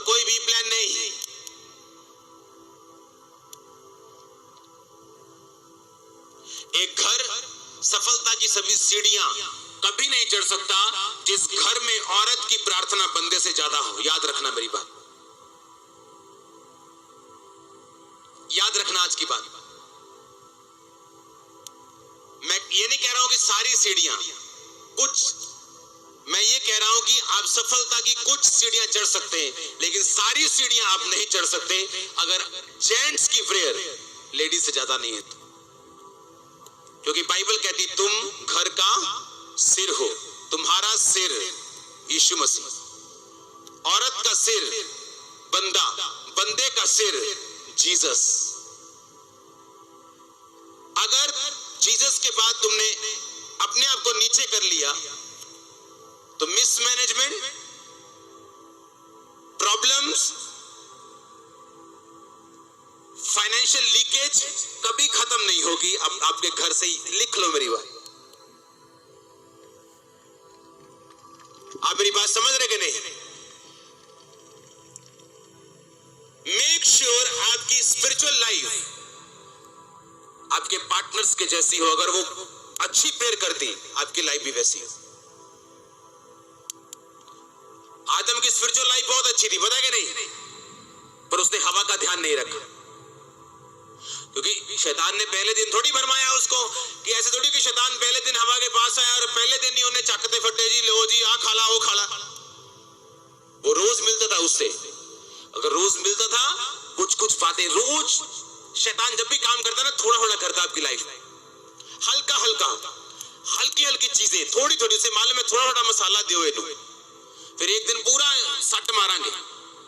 और कोई B plan नहीं। एक घर सफलता की सभी सीढ़ियां कभी नहीं चढ़ सकता जिस घर में औरत की प्रार्थना बंदे से ज्यादा हो। याद रखना मेरी बात, याद रखना आज की बात। मैं ये नहीं कह रहा हूं कि सारी सीढ़ियां, कुछ, मैं ये कह रहा हूं कि आप सफलता की कुछ सीढ़ियां चढ़ सकते हैं, लेकिन सारी सीढ़ियां आप नहीं चढ़ सकते अगर जेंट्स की प्रेयर लेडीज से ज्यादा नहीं है तो। क्योंकि बाइबल कहती तुम घर का सिर हो, तुम्हारा सिर यीशु मसीह, औरत का सिर बंदा, बंदे का सिर जीसस। अगर जीसस के बाद तुमने अपने आप को नीचे कर लिया तो मिसमैनेजमेंट, प्रॉब्लम्स, फाइनेंशियल लीकेज कभी खत्म नहीं होगी। अब आपके घर से ही लिख लो मेरी बात। आप मेरी बात समझ रहे कि नहीं? मेक श्योर आपकी स्पिरिचुअल लाइफ आपके पार्टनर्स के जैसी हो। अगर वो अच्छी प्रेयर करती, आपकी लाइफ भी वैसी हो। आदम की स्पिरिचुअल लाइफ बहुत अच्छी थी, पता है कि नहीं? पर उसने हवा का ध्यान नहीं रखा, क्योंकि शैतान ने पहले दिन थोड़ी भरमाया उसको, कि ऐसे थोड़ी कि शैतान पहले दिन हवा के पास आया और पहले दिन ही उन्हें चाकते फटे, जी लो जी आ खाला वो खाला। वो रोज मिलता था उससे। अगर रोज मिलता था, कुछ कुछ बातें रोज, शैतान जब भी काम करता ना थोड़ा थोड़ा करता आपकी लाइफ में, हल्का हल्का, हल्की हल्की चीजें, थोड़ी थोड़ी, उसे मालूम है थोड़ा थोड़ा मसाला दियो इन्हों, फिर एक दिन पूरा सट मारेंगे।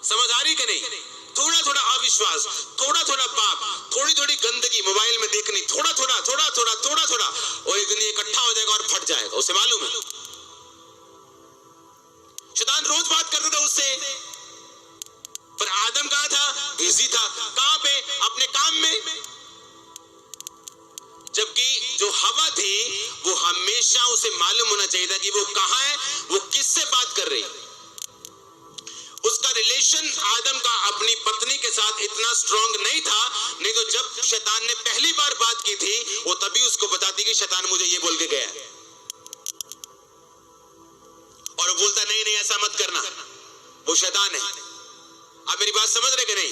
समझ आ रही कि नहीं? थोड़ा थोड़ा अविश्वास, थोड़ा थोड़ा पाप, थोड़ी थोड़ी गंदगी मोबाइल में देखनी, थोड़ा थोड़ा थोड़ा थोड़ा थोड़ा थोड़ा, और एक दिन ये इकट्ठा हो जाएगा और फट जाएगा। उसे मालूम है शैतान रोज बात करता था उससे। पर आदम कहां था? बिजी था। कहां पे? अपने काम में। जबकि जो हवा थी वो हमेशा उसे मालूम होना चाहिए था कि वो कहां है, वो किससे बात कर रही। उसका रिलेशन आदम का अपनी पत्नी के साथ इतना स्ट्रॉन्ग नहीं था, नहीं तो जब शैतान ने पहली बार बात की थी वो तभी उसको बताती कि शैतान मुझे ये बोल के गया है, और वो बोलता नहीं नहीं ऐसा मत करना, वो शैतान है। आप मेरी बात समझ रहे कि नहीं?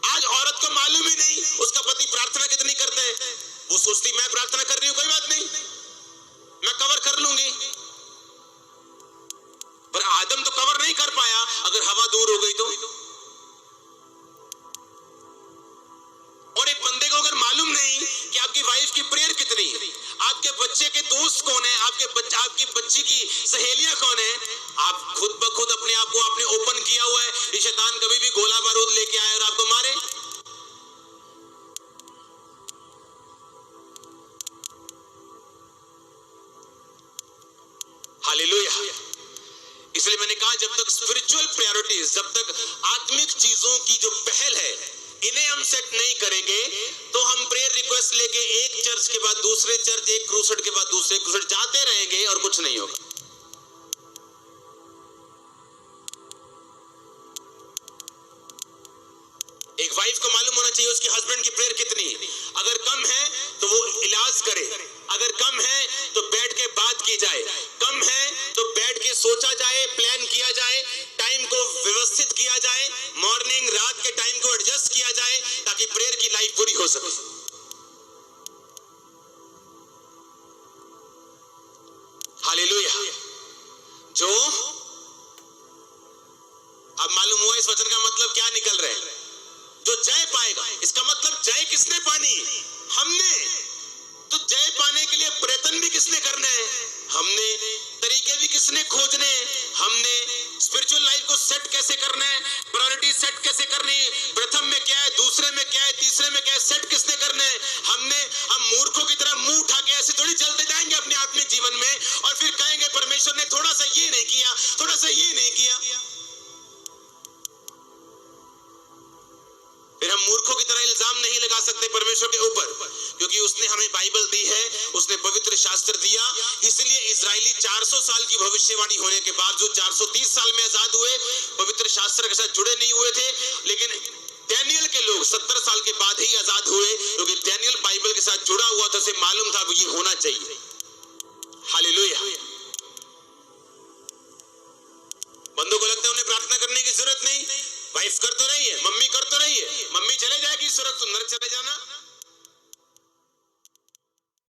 आज औरत को मालूम ही नहीं उसका पति प्रार्थना कितनी करता है। वो सोचती मैं प्रार्थना कर रही हूं, कोई बात नहीं, मैं कवर कर लूंगी। पर आदम तो कवर नहीं कर पाया अगर हवा दूर हो गई तो। और एक बंदे को अगर मालूम नहीं कि आपकी वाइफ की प्रेयर कितनी है, आपके बच्चे के दोस्त कौन है, आपकी बच्ची की सहेलियां कौन है, आप खुद ब खुद अपने आप को आपने ओपन किया हुआ है कि शैतान कभी भी गोला बारूद लेके आए और आपको मारे। हालेलुया। इसलिए मैंने कहा जब तक स्पिरिचुअल प्रायोरिटीज, जब तक आत्मिक चीजों की जो पहल है, इन्हें हम सेट नहीं करेंगे तो हम प्रेयर रिक्वेस्ट लेके एक चर्च के बाद दूसरे चर्च, एक क्रूसेड के बाद दूसरे क्रूसेड जाते रहेंगे और कुछ नहीं होगा। एक वाइफ को मालूम होना चाहिए उसकी हस्बैंड की प्रेयर कितनी है। अगर कम है तो वो इलाज करे, अगर कम है तो बैठ के बात की जाए, कम है तो बैठ के सोचा जाए, प्लान किया जाए, टाइम को व्यवस्थित किया जाए, मॉर्निंग रात के टाइम को एडजस्ट किया जाए ताकि प्रेयर की लाइफ पूरी हो सके। हालेलुया। जो अब मालूम हुआ इस वचन का मतलब क्या निकल रहा है? जो जय पाएगा, इसका मतलब जय किसने पानी? हमने। तो जय पाने के लिए प्रयत्न भी किसने करना है? हमने। तरीके भी किसने खोजने? हमने। स्पिरिचुअल लाइफ को सेट कैसे करना है, प्रायोरिटी सेट कैसे करनी है, प्रथम में क्या है, दूसरे में क्या है, तीसरे में क्या है, सेट किसने करना है? हमने। हम मूर्खों की तरह मुंह उठा के ऐसे थोड़ी चलते जाएंगे अपने आत्मिक जीवन में और फिर कहेंगे परमेश्वर ने थोड़ा सा ये नहीं किया, थोड़ा सा ये नहीं किया। फिर हम मूर्खों की तरह इल्जाम नहीं लगा सकते परमेश्वर के ऊपर, क्योंकि उसने हमें बाइबल दी है, उसने पवित्र शास्त्र दिया। इसलिए इजरायली 400 साल की भविष्यवाणी होने के बावजूद 430 साल में आजाद हुए, पवित्र शास्त्र शास्त्र के साथ जुड़े नहीं हुए थे, लेकिन डैनियल के लोग 70 साल के बाद ही आजाद हुए, क्योंकि डैनियल बाइबल के साथ जुड़ा हुआ था, उसे मालूम था ये होना चाहिए। हालेलुया। बंदों को लगता है उन्हें प्रार्थना करने की जरूरत नहीं, वाइफ कर तो रही है, मम्मी कर तो रही है, मम्मी चले जाएगी स्वर्ग, तो नरक चले जाना।